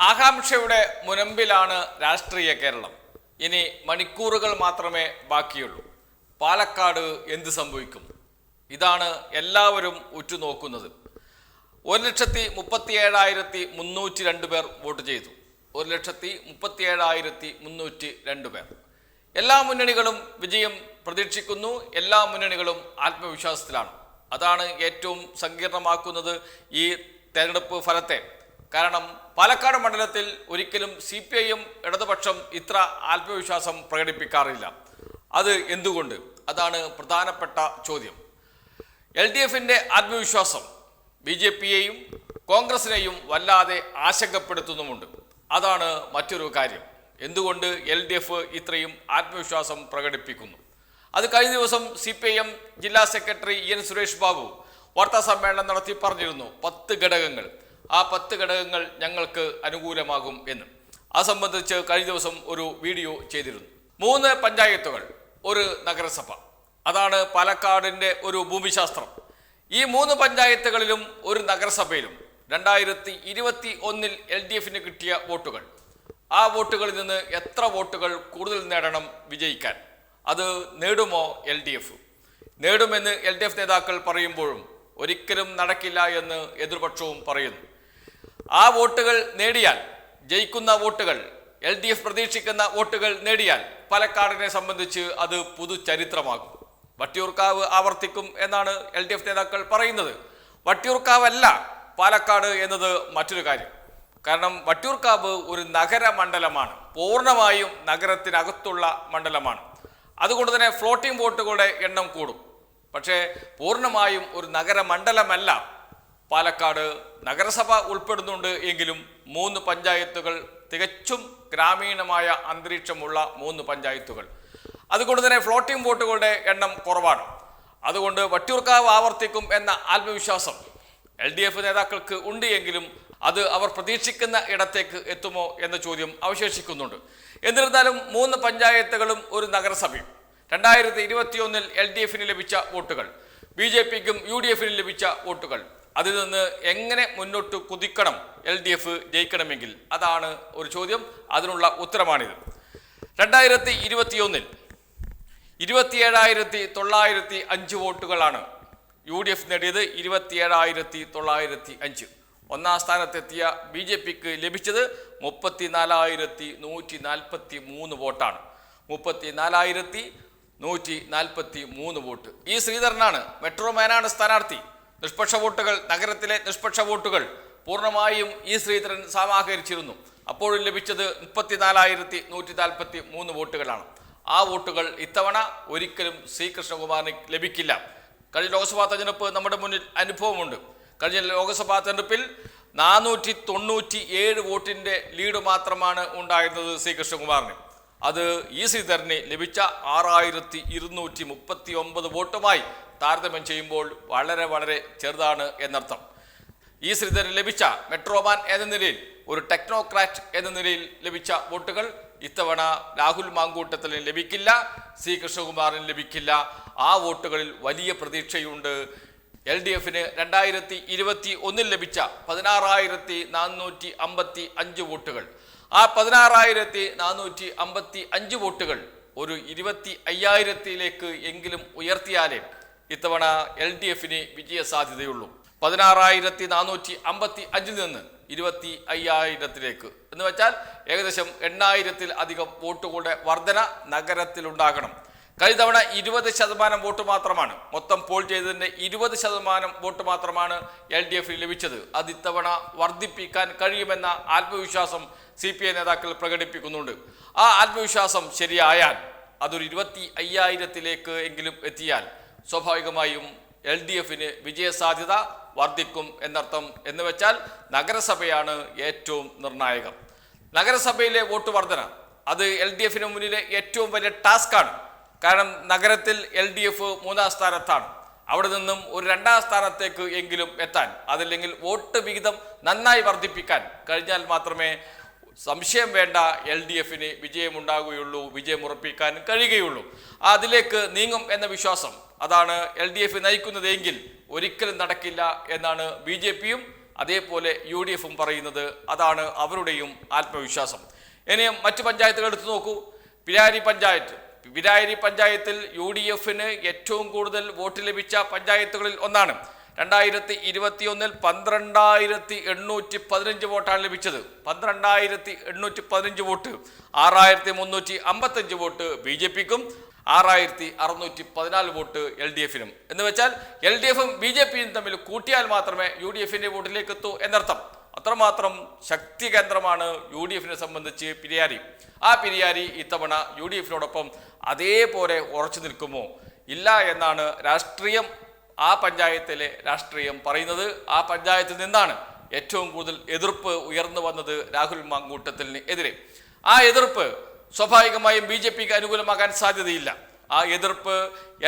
ആകാംക്ഷയുടെ മുനമ്പിലാണ് രാഷ്ട്രീയ കേരളം. ഇനി മണിക്കൂറുകൾ മാത്രമേ ബാക്കിയുള്ളൂ. പാലക്കാട് എന്ത് സംഭവിക്കും? ഇതാണ് എല്ലാവരും ഉറ്റുനോക്കുന്നത്. 1,37,302 പേർ വോട്ട് ചെയ്തു. 1,37,302 പേർ. എല്ലാ മുന്നണികളും വിജയം പ്രതീക്ഷിക്കുന്നു. എല്ലാ മുന്നണികളും ആത്മവിശ്വാസത്തിലാണ്. അതാണ് ഏറ്റവും സങ്കീർണമാക്കുന്നത് ഈ തെരഞ്ഞെടുപ്പ് ഫലത്തെ. കാരണം പാലക്കാട് മണ്ഡലത്തിൽ ഒരിക്കലും CPIM ഇടതുപക്ഷം ഇത്ര ആത്മവിശ്വാസം പ്രകടിപ്പിക്കാറില്ല. അത് എന്തുകൊണ്ട്? അതാണ് പ്രധാനപ്പെട്ട ചോദ്യം. LDFന്റെ ആത്മവിശ്വാസം BJPയെയും കോൺഗ്രസിനെയും വല്ലാതെ ആശങ്കപ്പെടുത്തുന്നുമുണ്ട്. അതാണ് മറ്റൊരു കാര്യം. എന്തുകൊണ്ട് LDF ഇത്രയും ആത്മവിശ്വാസം പ്രകടിപ്പിക്കുന്നു? അത് കഴിഞ്ഞ ദിവസം CPIM ജില്ലാ സെക്രട്ടറി EN സുരേഷ് ബാബു വാർത്താ സമ്മേളനം നടത്തി പറഞ്ഞിരുന്നു. 10 ഘടകങ്ങൾ, ആ 10 ഘടകങ്ങൾ ഞങ്ങൾക്ക് അനുകൂലമാകും എന്ന്. അത് സംബന്ധിച്ച് കഴിഞ്ഞ ദിവസം ഒരു വീഡിയോ ചെയ്തിരുന്നു. 3 പഞ്ചായത്തുകൾ, ഒരു നഗരസഭ. അതാണ് പാലക്കാടിൻ്റെ ഒരു ഭൂമിശാസ്ത്രം. ഈ 3 പഞ്ചായത്തുകളിലും ഒരു നഗരസഭയിലും 2021 LDFന് കിട്ടിയ വോട്ടുകൾ, ആ വോട്ടുകളിൽ നിന്ന് എത്ര വോട്ടുകൾ കൂടുതൽ നേടണം വിജയിക്കാൻ? അത് നേടുമോ LDF? നേടുമെന്ന് LDF നേതാക്കൾ പറയുമ്പോഴും ഒരിക്കലും നടക്കില്ല എന്ന് എതിർപക്ഷവും പറയുന്നു. ആ വോട്ടുകൾ നേടിയാൽ, ജയിക്കുന്ന വോട്ടുകൾ, LDF പ്രതീക്ഷിക്കുന്ന വോട്ടുകൾ നേടിയാൽ പാലക്കാടിനെ സംബന്ധിച്ച് അത് പുതുചരിത്രമാകും. വട്ടിയൂർക്കാവ് ആവർത്തിക്കും എന്നാണ് LDF നേതാക്കൾ പറയുന്നത്. വട്ടിയൂർക്കാവല്ല പാലക്കാട് എന്നത് മറ്റൊരു കാര്യം. കാരണം വട്ടിയൂർക്കാവ് ഒരു നഗരമണ്ഡലമാണ്, പൂർണ്ണമായും നഗരത്തിനകത്തുള്ള മണ്ഡലമാണ്. അതുകൊണ്ട് തന്നെ ഫ്ലോട്ടിംഗ് വോട്ടുകളുടെ എണ്ണം കൂടും. പക്ഷേ പൂർണ്ണമായും ഒരു നഗരമണ്ഡലമല്ല പാലക്കാട്. നഗരസഭ ഉൾപ്പെടുന്നുണ്ട് എങ്കിലും 3 പഞ്ചായത്തുകൾ തികച്ചും ഗ്രാമീണമായ അന്തരീക്ഷമുള്ള 3 പഞ്ചായത്തുകൾ. അതുകൊണ്ട് തന്നെ ഫ്ലോട്ടിംഗ് വോട്ടുകളുടെ എണ്ണം കുറവാണ്. അതുകൊണ്ട് വട്ടിയൂർക്കാവ് ആവർത്തിക്കും എന്ന ആത്മവിശ്വാസം LDF നേതാക്കൾക്ക് ഉണ്ട് എങ്കിലും അത് അവർ പ്രതീക്ഷിക്കുന്ന ഇടത്തേക്ക് എത്തുമോ എന്ന ചോദ്യം അവശേഷിക്കുന്നുണ്ട്. എന്നിരുന്നാലും 3 പഞ്ചായത്തുകളും ഒരു നഗരസഭയും 2021 LDFന് ലഭിച്ച വോട്ടുകൾ, BJPക്കും UDFനും ലഭിച്ച വോട്ടുകൾ, അതിൽ നിന്ന് എങ്ങനെ മുന്നോട്ട് കുതിക്കണം LDF ജയിക്കണമെങ്കിൽ? അതാണ് ഒരു ചോദ്യം. അതിനുള്ള ഉത്തരമാണിത്. 2021 27,905 വോട്ടുകളാണ് UDF നേടിയത്. 27,905. ഒന്നാം സ്ഥാനത്തെത്തിയ BJPക്ക് ലഭിച്ചത് 34,143 വോട്ടാണ്. 34,143 വോട്ട്. ഈ ശ്രീധരനാണ്, മെട്രോമാനാണ് സ്ഥാനാർത്ഥി. നിഷ്പക്ഷ വോട്ടുകൾ, നഗരത്തിലെ നിഷ്പക്ഷ വോട്ടുകൾ പൂർണ്ണമായും ഈ ശ്രീധരൻ സമാഹരിച്ചിരുന്നു. അപ്പോഴും ലഭിച്ചത് 34,143 വോട്ടുകളാണ്. ആ വോട്ടുകൾ ഇത്തവണ ഒരിക്കലും C കൃഷ്ണകുമാറിന് ലഭിക്കില്ല. കഴിഞ്ഞ ലോക്സഭാ തെരഞ്ഞെടുപ്പ് നമ്മുടെ മുന്നിൽ അനുഭവമുണ്ട്. കഴിഞ്ഞ ലോക്സഭാ തെരഞ്ഞെടുപ്പിൽ 497 വോട്ടിൻ്റെ ലീഡ് മാത്രമാണ് ഉണ്ടായിരുന്നത് C കൃഷ്ണകുമാറിന്. അത് ഈ ശ്രീധരന് ലഭിച്ച 6,239 വോട്ടുമായി താരതമ്യം ചെയ്യുമ്പോൾ വളരെ വളരെ ചെറുതാണ് എന്നർത്ഥം. ഈ ശ്രീധരന് ലഭിച്ച മെട്രോമാൻ എന്ന നിലയിൽ, ഒരു ടെക്നോക്രാറ്റ് എന്ന നിലയിൽ ലഭിച്ച വോട്ടുകൾ ഇത്തവണ രാഹുൽ മാങ്കൂട്ടത്തിന് ലഭിക്കില്ല, C കൃഷ്ണകുമാറിന് ലഭിക്കില്ല. ആ വോട്ടുകളിൽ വലിയ പ്രതീക്ഷയുണ്ട്. LDFന് 2021 ലഭിച്ച 16,455 വോട്ടുകൾ, ആ 16,455 വോട്ടുകൾ ഒരു 25,000 എങ്കിലും ഉയർത്തിയാലേ ഇത്തവണ LDFന് വിജയ സാധ്യതയുള്ളൂ. 16,455 നിന്ന് 25,000 എന്ന് വെച്ചാൽ ഏകദേശം 8,000 അധികം വോട്ടുകളുടെ വർധന നഗരത്തിലുണ്ടാകണം. കഴിഞ്ഞ തവണ 20% വോട്ട് മാത്രമാണ്, മൊത്തം പോൾ ചെയ്തതിൻ്റെ 20% വോട്ട് മാത്രമാണ് LDFന് ലഭിച്ചത്. അത് ഇത്തവണ വർദ്ധിപ്പിക്കാൻ കഴിയുമെന്ന ആത്മവിശ്വാസം CPI നേതാക്കൾ പ്രകടിപ്പിക്കുന്നുണ്ട്. ആ ആത്മവിശ്വാസം ശരിയായാൽ, അതൊരു 25,000 എങ്കിലും എത്തിയാൽ സ്വാഭാവികമായും LDFന് വിജയസാധ്യത വർദ്ധിക്കും എന്നർത്ഥം. എന്ന് വെച്ചാൽ നഗരസഭയാണ് ഏറ്റവും നിർണായകം. നഗരസഭയിലെ വോട്ട് വർധന അത് LDFന് മുന്നിലെ ഏറ്റവും വലിയ ടാസ്ക്കാണ്. കാരണം നഗരത്തിൽ LDF 3-ാം സ്ഥാനത്താണ്. അവിടെ നിന്നും ഒരു 2-ാം സ്ഥാനത്തേക്ക് എങ്കിലും എത്താൻ, അതല്ലെങ്കിൽ വോട്ട് വിഹിതം നന്നായി വർദ്ധിപ്പിക്കാൻ കഴിഞ്ഞാൽ മാത്രമേ സംശയം വേണ്ട LDFന് വിജയമുണ്ടാകുകയുള്ളൂ, വിജയമുറപ്പിക്കാൻ കഴിയുകയുള്ളൂ. അതിലേക്ക് നീങ്ങും എന്ന വിശ്വാസം, അതാണ് LDF നയിക്കുന്നതെങ്കിൽ ഒരിക്കലും നടക്കില്ല എന്നാണ് BJPയും അതേപോലെ UDFും പറയുന്നത് അതാണ് അവരുടെയും ആത്മവിശ്വാസം. ഇനി മറ്റു പഞ്ചായത്തുകൾ എടുത്തു നോക്കൂ. പിരായിരി പഞ്ചായത്തിൽ UDFിന് ഏറ്റവും കൂടുതൽ വോട്ട് ലഭിച്ച പഞ്ചായത്തുകളിൽ ഒന്നാണ്. 2021 12,815 വോട്ടാണ് ലഭിച്ചത്. 12,815 വോട്ട്. 6,355 വോട്ട് BJPക്കും 6,614 വോട്ട് LDFിനും. എന്ന് വെച്ചാൽ LDFും BJPയും തമ്മിൽ കൂട്ടിയാൽ മാത്രമേ UDFിന്റെ വോട്ടിലേക്ക് എത്തൂ എന്നർത്ഥം. അത്രമാത്രം ശക്തി കേന്ദ്രമാണ് UDFിനെ സംബന്ധിച്ച് പിരിയാരി. ആ പിരിയാരി ഇത്തവണ UDFിനോടൊപ്പം അതേപോലെ ഉറച്ചു നിൽക്കുമോ ഇല്ല എന്നാണ് രാഷ്ട്രീയം, ആ പഞ്ചായത്തിലെ രാഷ്ട്രീയം പറയുന്നത്. ആ പഞ്ചായത്തിൽ നിന്നാണ് ഏറ്റവും കൂടുതൽ എതിർപ്പ് ഉയർന്നു വന്നത് രാഹുൽ മാങ്കൂട്ടത്തിന് എതിരെ. ആ എതിർപ്പ് സ്വാഭാവികമായും BJPക്ക് അനുകൂലമാകാൻ സാധ്യതയില്ല. ആ എതിർപ്പ്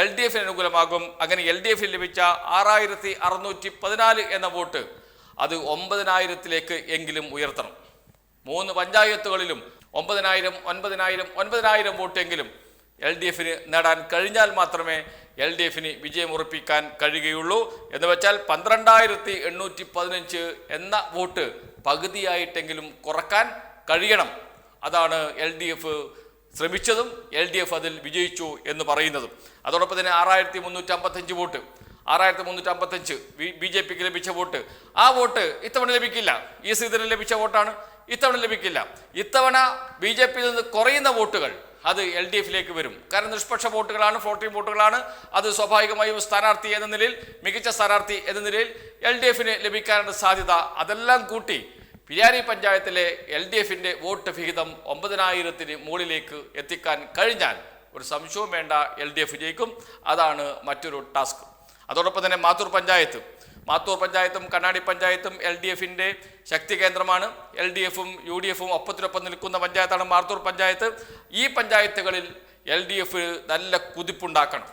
LDFിന് അനുകൂലമാകും. അങ്ങനെ LDFിൽ ലഭിച്ച 6,614 എന്ന വോട്ട് അത് 9,000 എങ്കിലും ഉയർത്തണം. 3 പഞ്ചായത്തുകളിലും 9,000 വോട്ടെങ്കിലും LDFിന് നേടാൻ കഴിഞ്ഞാൽ മാത്രമേ LDFിന് വിജയം ഉറപ്പിക്കാൻ കഴിയുകയുള്ളൂ. എന്ന് വെച്ചാൽ 12,815 എന്ന വോട്ട് പകുതിയായിട്ടെങ്കിലും കുറക്കാൻ കഴിയണം. അതാണ് LDF ശ്രമിച്ചതും LDF അതിൽ വിജയിച്ചു എന്ന് പറയുന്നതും. അതോടൊപ്പം തന്നെ 6,355 വോട്ട്, 6,355 BJPക്ക് ലഭിച്ച വോട്ട്, ആ വോട്ട് ഇത്തവണ ലഭിക്കില്ല. ഈ സീസണിൽ ലഭിച്ച വോട്ടാണ്, ഇത്തവണ ലഭിക്കില്ല. ഇത്തവണ BJPയിൽ നിന്ന് കുറയുന്ന വോട്ടുകൾ അത് LDFിലേക്ക് വരും. കാരണം നിഷ്പക്ഷ വോട്ടുകളാണ്, ഫ്ലോട്ടിംഗ് വോട്ടുകളാണ്. അത് സ്വാഭാവികമായും സ്ഥാനാർത്ഥി എന്ന നിലയിൽ, മികച്ച സ്ഥാനാർത്ഥി എന്ന നിലയിൽ LDFിന് ലഭിക്കാനുള്ള സാധ്യത. അതെല്ലാം കൂട്ടി പിരാരി പഞ്ചായത്തിലെ LDFിന്റെ വോട്ട് വിഹിതം 9,000 മുകളിലേക്ക് എത്തിക്കാൻ കഴിഞ്ഞാൽ ഒരു സംശയവും വേണ്ട, LDF ജയിക്കും. അതാണ് മറ്റൊരു ടാസ്ക്. അതോടൊപ്പം തന്നെ മാത്തൂർ പഞ്ചായത്തും കണ്ണാടി പഞ്ചായത്തും LDFിന്റെ ശക്തി കേന്ദ്രമാണ്. LDFും UDFും ഒപ്പത്തിനൊപ്പം നിൽക്കുന്ന പഞ്ചായത്താണ് മാത്തൂർ പഞ്ചായത്ത്. ഈ പഞ്ചായത്തുകളിൽ LDF നല്ല കുതിപ്പുണ്ടാക്കണം.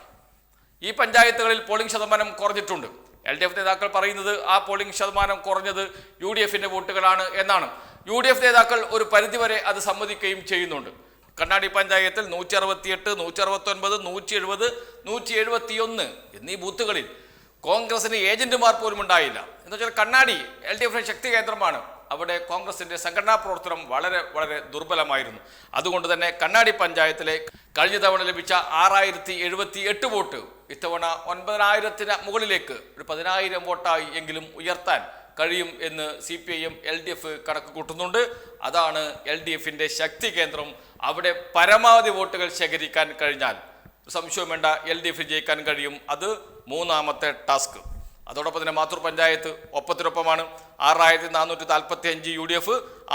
ഈ പഞ്ചായത്തുകളിൽ പോളിംഗ് ശതമാനം കുറഞ്ഞിട്ടുണ്ട്. LDF നേതാക്കൾ പറയുന്നത് ആ പോളിംഗ് ശതമാനം കുറഞ്ഞത് UDFിന്റെ വോട്ടുകളാണ് എന്നാണ്. UDF നേതാക്കൾ ഒരു പരിധിവരെ അത് സമ്മതിക്കുകയും ചെയ്യുന്നുണ്ട്. കണ്ണാടി പഞ്ചായത്തിൽ 168, 169, 170, 171 എന്നീ ബൂത്തുകളിൽ കോൺഗ്രസിന് ഏജന്റുമാർ പോലും ഉണ്ടായില്ല. എന്ന് വെച്ചാൽ കണ്ണാടി LDFിന്റെ ശക്തി കേന്ദ്രമാണ്. അവിടെ കോൺഗ്രസിന്റെ സംഘടനാ പ്രവർത്തനം വളരെ വളരെ ദുർബലമായിരുന്നു. അതുകൊണ്ട് തന്നെ കണ്ണാടി പഞ്ചായത്തിലെ കഴിഞ്ഞ തവണ ലഭിച്ച 6,078 വോട്ട് ഇത്തവണ 9,000 മുകളിലേക്ക് ഒരു 10,000 വോട്ടായി എങ്കിലും ഉയർത്താൻ കഴിയും എന്ന് CPIM LDF കണക്ക് കൂട്ടുന്നുണ്ട്. അതാണ് LDFിന്റെ ശക്തി കേന്ദ്രം. അവിടെ പരമാവധി വോട്ടുകൾ ശേഖരിക്കാൻ കഴിഞ്ഞാൽ സംശയം വേണ്ട, LDF ജയിക്കാൻ കഴിയും. അത് മൂന്നാമത്തെ ടാസ്ക്. അതോടൊപ്പം തന്നെ മാത്തൂർ പഞ്ചായത്ത് ഒപ്പത്തിനൊപ്പമാണ്. 6,445 UDF,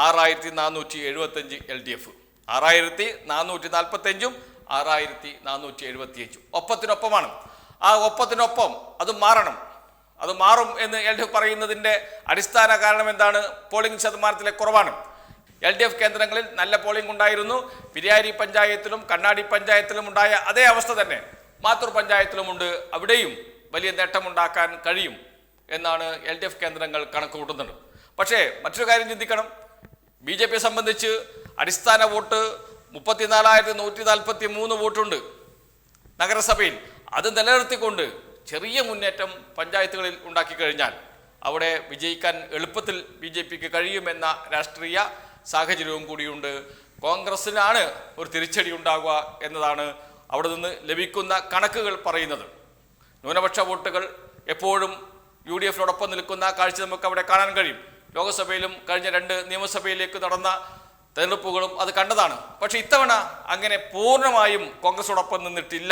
6,475 LDF. 6,445ഉം 6,475 ഒപ്പത്തിനൊപ്പമാണ്. ആ ഒപ്പത്തിനൊപ്പം അത് മാറണം. അത് മാറും എന്ന് LDF പറയുന്നതിൻ്റെ അടിസ്ഥാന കാരണം എന്താണ്? പോളിംഗ് ശതമാനത്തിലെ കുറവാണ്. LDF കേന്ദ്രങ്ങളിൽ നല്ല പോളിംഗ് ഉണ്ടായിരുന്നു. പിരാരി പഞ്ചായത്തിലും കണ്ണാടി പഞ്ചായത്തിലും ഉണ്ടായ അതേ അവസ്ഥ തന്നെ മാത്തൂർ പഞ്ചായത്തിലുമുണ്ട്. അവിടെയും വലിയ നേട്ടമുണ്ടാക്കാൻ കഴിയും എന്നാണ് LDF കേന്ദ്രങ്ങൾ കണക്ക് കൂട്ടുന്നത്. പക്ഷേ മറ്റൊരു കാര്യം ചിന്തിക്കണം. BJPയെ സംബന്ധിച്ച് അടിസ്ഥാന വോട്ട് 34,143 വോട്ടുണ്ട് നഗരസഭയിൽ. അത് നിലനിർത്തിക്കൊണ്ട് ചെറിയ മുന്നേറ്റം പഞ്ചായത്തുകളിൽ ഉണ്ടാക്കി കഴിഞ്ഞാൽ അവിടെ വിജയിക്കാൻ എളുപ്പത്തിൽ BJPക്ക് കഴിയുമെന്ന രാഷ്ട്രീയ സാഹചര്യവും കൂടിയുണ്ട്. കോൺഗ്രസിനാണ് ഒരു തിരിച്ചടി ഉണ്ടാകുക എന്നതാണ് അവിടെ നിന്ന് ലഭിക്കുന്ന കണക്കുകൾ പറയുന്നത്. ന്യൂനപക്ഷ വോട്ടുകൾ എപ്പോഴും UDFിനോടൊപ്പം നിൽക്കുന്ന കാഴ്ച നമുക്ക് അവിടെ കാണാൻ കഴിയും. ലോക്സഭയിലും കഴിഞ്ഞ 2 നിയമസഭയിലേക്ക് നടന്ന തെരഞ്ഞെടുപ്പുകളും അത് കണ്ടതാണ്. പക്ഷേ ഇത്തവണ അങ്ങനെ പൂർണ്ണമായും കോൺഗ്രസോടൊപ്പം നിന്നിട്ടില്ല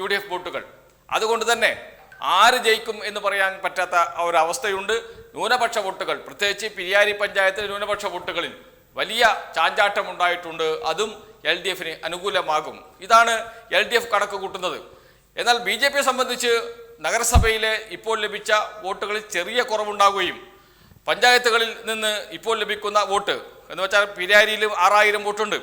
UDF വോട്ടുകൾ. അതുകൊണ്ട് തന്നെ ആര് ജയിക്കും എന്ന് പറയാൻ പറ്റാത്ത ഒരവസ്ഥയുണ്ട്. ന്യൂനപക്ഷ വോട്ടുകൾ, പ്രത്യേകിച്ച് പിരാരി പഞ്ചായത്തിലെ ന്യൂനപക്ഷ വോട്ടുകളിൽ വലിയ ചാഞ്ചാട്ടം ഉണ്ടായിട്ടുണ്ട്. അതും LDFിന് അനുകൂലമാകും. ഇതാണ് LDF കണക്ക് കൂട്ടുന്നത്. എന്നാൽ BJPയെ സംബന്ധിച്ച് നഗരസഭയിലെ ഇപ്പോൾ ലഭിച്ച വോട്ടുകളിൽ ചെറിയ കുറവുണ്ടാകുകയും പഞ്ചായത്തുകളിൽ നിന്ന് ഇപ്പോൾ ലഭിക്കുന്ന വോട്ട് എന്ന് വെച്ചാൽ പിരാരിയിൽ 6,000 വോട്ടുണ്ട്,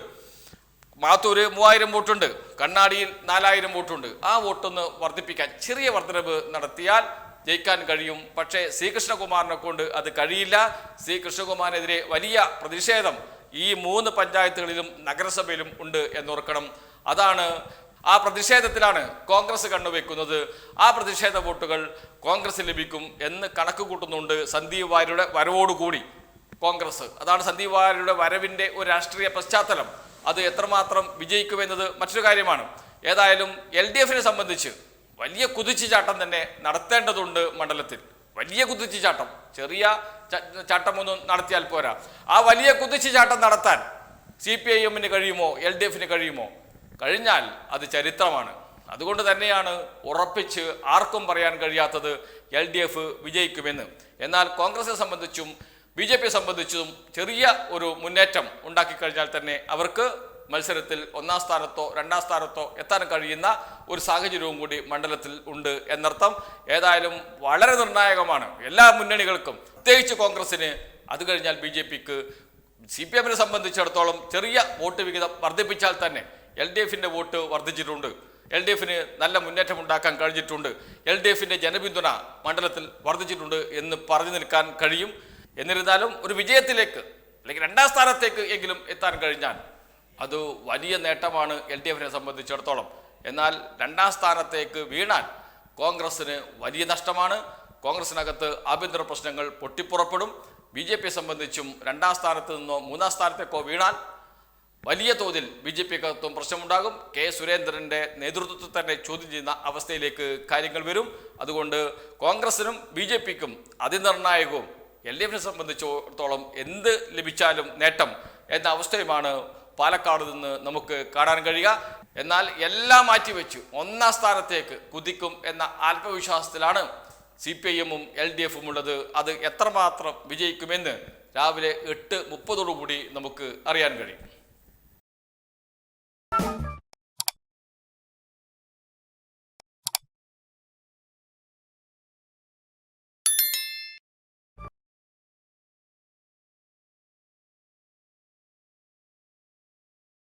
മാത്തൂര് 3,000 വോട്ടുണ്ട്, കണ്ണാടിയിൽ 4,000 വോട്ടുണ്ട്. ആ വോട്ടൊന്ന് വർദ്ധിപ്പിക്കാൻ ചെറിയ വർധനവ് നടത്തിയാൽ ജയിക്കാൻ കഴിയും. പക്ഷേ C. കൃഷ്ണകുമാറിനെ കൊണ്ട് അത് കഴിയില്ല. C. കൃഷ്ണകുമാറിനെതിരെ വലിയ പ്രതിഷേധം ഈ 3 പഞ്ചായത്തുകളിലും നഗരസഭയിലും ഉണ്ട് എന്നോർക്കണം. അതാണ് ആ പ്രതിഷേധത്തിലാണ് കോൺഗ്രസ് കണ്ണുവെക്കുന്നത്. ആ പ്രതിഷേധ വോട്ടുകൾ കോൺഗ്രസ് ലഭിക്കും എന്ന് കണക്ക് കൂട്ടുന്നുണ്ട് സന്ദീപ് വാര്യരുടെ വരവോടുകൂടി കോൺഗ്രസ്. അതാണ് സന്ദീപ് വാര്യരുടെ വരവിൻ്റെ ഒരു രാഷ്ട്രീയ പശ്ചാത്തലം. അത് എത്രമാത്രം വിജയിക്കുമെന്നത് മറ്റൊരു കാര്യമാണ്. ഏതായാലും LDFനെ സംബന്ധിച്ച് വലിയ കുതിച്ചുചാട്ടം തന്നെ നടത്തേണ്ടതുണ്ട് മണ്ഡലത്തിൽ. വലിയ കുതിച്ചുചാട്ടം, ചെറിയ ചാട്ടമൊന്നും നടത്തിയാൽ പോരാ. ആ വലിയ കുതിച്ചുചാട്ടം നടത്താൻ CPIMന് കഴിയുമോ, LDFന് കഴിയുമോ? കഴിഞ്ഞാൽ അത് ചരിത്രമാണ്. അതുകൊണ്ട് തന്നെയാണ് ഉറപ്പിച്ച് ആർക്കും പറയാൻ കഴിയാത്തത് LDF വിജയിക്കുമെന്ന്. എന്നാൽ കോൺഗ്രസിനെ സംബന്ധിച്ചും BJPയെ സംബന്ധിച്ചും ചെറിയ ഒരു മുന്നേറ്റം ഉണ്ടാക്കിക്കഴിഞ്ഞാൽ തന്നെ അവർക്ക് മത്സരത്തിൽ 1ാം സ്ഥാനത്തോ 2ാം സ്ഥാനത്തോ എത്താൻ കഴിയുന്ന ഒരു സാഹചര്യവും കൂടി മണ്ഡലത്തിൽ ഉണ്ട് എന്നർത്ഥം. ഏതായാലും വളരെ നിർണായകമാണ് എല്ലാ മുന്നണികൾക്കും, പ്രത്യേകിച്ച് കോൺഗ്രസിന്. അത് കഴിഞ്ഞാൽ BJPക്ക്, CPIMനെ സംബന്ധിച്ചിടത്തോളം ചെറിയ വോട്ട് വിഹിതം വർദ്ധിപ്പിച്ചാൽ തന്നെ LDFന്റെ വോട്ട് വർദ്ധിച്ചിട്ടുണ്ട്. LDFന് നല്ല മുന്നേറ്റം ഉണ്ടാക്കാൻ കഴിഞ്ഞിട്ടുണ്ട്. LDFന്റെ ജനപിന്തുണ മണ്ഡലത്തിൽ വർദ്ധിച്ചിട്ടുണ്ട് എന്ന് പറഞ്ഞു നിൽക്കാൻ കഴിയും. എന്നിരുന്നാലും ഒരു വിജയത്തിലേക്ക് അല്ലെങ്കിൽ 2ാം സ്ഥാനത്തേക്ക് എങ്കിലും എത്താൻ കഴിഞ്ഞാൽ അത് വലിയ നേട്ടമാണ് LDFനെ സംബന്ധിച്ചിടത്തോളം. എന്നാൽ 2ാം സ്ഥാനത്തേക്ക് വീണാൽ കോൺഗ്രസ്സിന് വലിയ നഷ്ടമാണ്. കോൺഗ്രസിനകത്ത് ആഭ്യന്തര പ്രശ്നങ്ങൾ പൊട്ടിപ്പുറപ്പെടും. BJPയെ സംബന്ധിച്ചും 2ാം സ്ഥാനത്ത് നിന്നോ 3ാം സ്ഥാനത്തേക്കോ വീണാൽ വലിയ തോതിൽ BJPക്കകത്തും പ്രശ്നമുണ്ടാകും. K. സുരേന്ദ്രൻ്റെ നേതൃത്വത്തിൽ തന്നെ ചോദ്യം ചെയ്യുന്ന അവസ്ഥയിലേക്ക് കാര്യങ്ങൾ വരും. അതുകൊണ്ട് കോൺഗ്രസിനും BJPക്കും അതിനിർണായകവും LDFനെ സംബന്ധിച്ചിടത്തോളം എന്ത് ലഭിച്ചാലും നേട്ടം എന്ന അവസ്ഥയുമാണ് പാലക്കാട് നിന്ന് നമുക്ക് കാണാൻ കഴിയുക. എന്നാൽ എല്ലാം മാറ്റിവെച്ചു 1ാം സ്ഥാനത്തേക്ക് കുതിക്കും എന്ന ആത്മവിശ്വാസത്തിലാണ് CPIMും LDFും ഉള്ളത്. അത് എത്രമാത്രം വിജയിക്കുമെന്ന് രാവിലെ 8:30 നമുക്ക് അറിയാൻ കഴിയും.